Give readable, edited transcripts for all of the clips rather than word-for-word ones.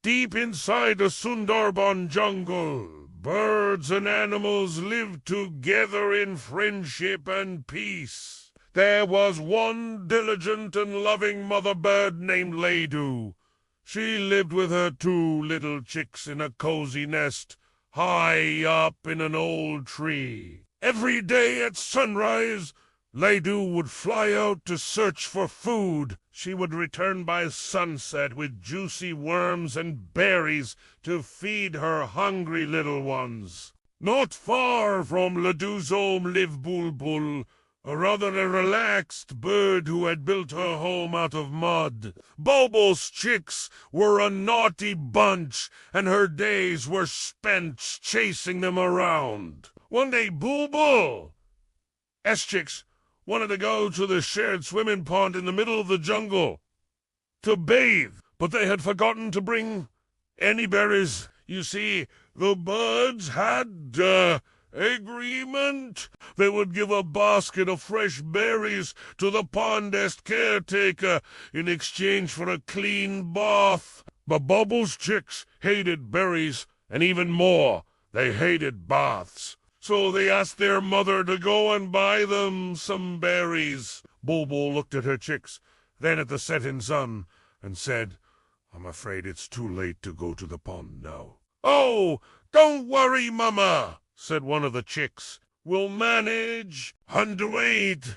Deep inside the Sundarban jungle, birds and animals lived together in friendship and peace. There was one diligent and loving mother bird named Ladoo. She lived with her 2 little chicks in a cozy nest, high up in an old tree. Every day at sunrise, Ladoo would fly out to search for food. She would return by sunset with juicy worms and berries to feed her hungry little ones. Not far from Ladoo's home lived Bulbul, a rather relaxed bird who had built her home out of mud. Bulbul's chicks were a naughty bunch, and her days were spent chasing them around. One day, Bulbul's chicks wanted to go to the shared swimming pond in the middle of the jungle to bathe, but they had forgotten to bring any berries. You see, the birds had agreement. They would give a basket of fresh berries to the pond's caretaker in exchange for a clean bath. But Bulbul's chicks hated berries, and even more, they hated baths. So they asked their mother to go and buy them some berries. Bulbul looked at her chicks, then at the setting sun, and said, "I'm afraid it's too late to go to the pond now." "Oh, don't worry, Mama," said one of the chicks. "We'll manage and wait."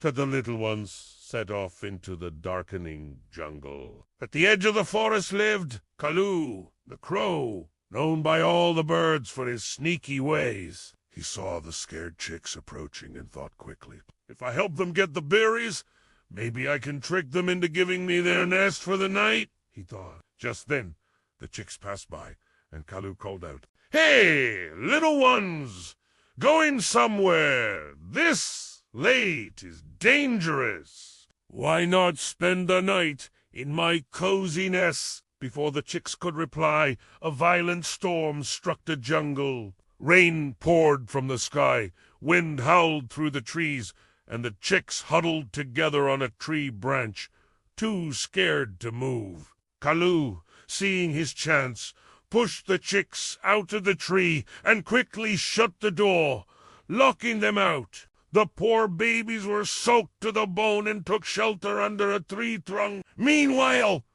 So the little ones set off into the darkening jungle. At the edge of the forest lived Kalu, the crow, known by all the birds for his sneaky ways. He saw the scared chicks approaching and thought quickly, "If I help them get the berries, maybe I can trick them into giving me their nest for the night," he thought. Just then, the chicks passed by, and Kalu called out, "Hey, little ones! Going somewhere this late is dangerous. Why not spend the night in my cozy nest?" Before the chicks could reply, a violent storm struck the jungle. Rain poured from the sky, wind howled through the trees, and the chicks huddled together on a tree branch, too scared to move. Kalu, seeing his chance, pushed the chicks out of the tree and quickly shut the door, locking them out. The poor babies were soaked to the bone and took shelter under a tree trunk. Meanwhile,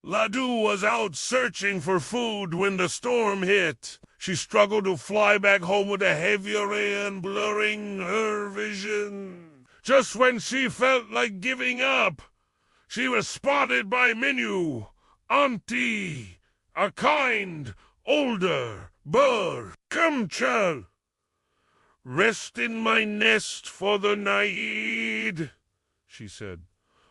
Ladoo was out searching for food when the storm hit. She struggled to fly back home with a heavy rain blurring her vision. Just when she felt like giving up, she was spotted by Minu, Auntie, a kind, older bird. "Come, child, rest in my nest for the night," she said,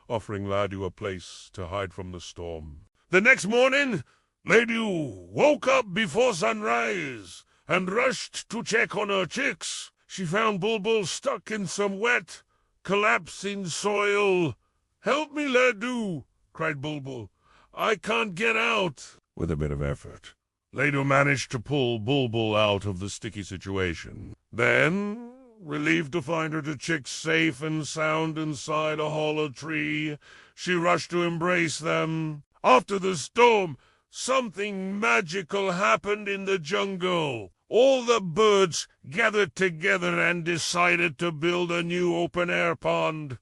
offering Ladoo a place to hide from the storm. The next morning, Ladoo woke up before sunrise and rushed to check on her chicks. She found Bulbul stuck in some wet, collapsing soil. "Help me, Ladoo," cried Bulbul. "I can't get out." With a bit of effort, Ladoo managed to pull Bulbul out of the sticky situation. Then, relieved to find her 2 chicks safe and sound inside a hollow tree, she rushed to embrace them. After the storm, something magical happened in the jungle. All the birds gathered together and decided to build a new open-air pond.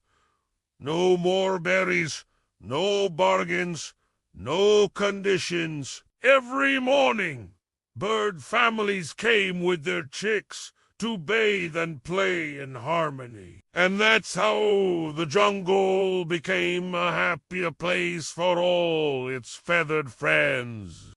No more berries, no bargains, no conditions. Every morning, bird families came with their chicks to bathe and play in harmony. And that's how the jungle became a happier place for all its feathered friends.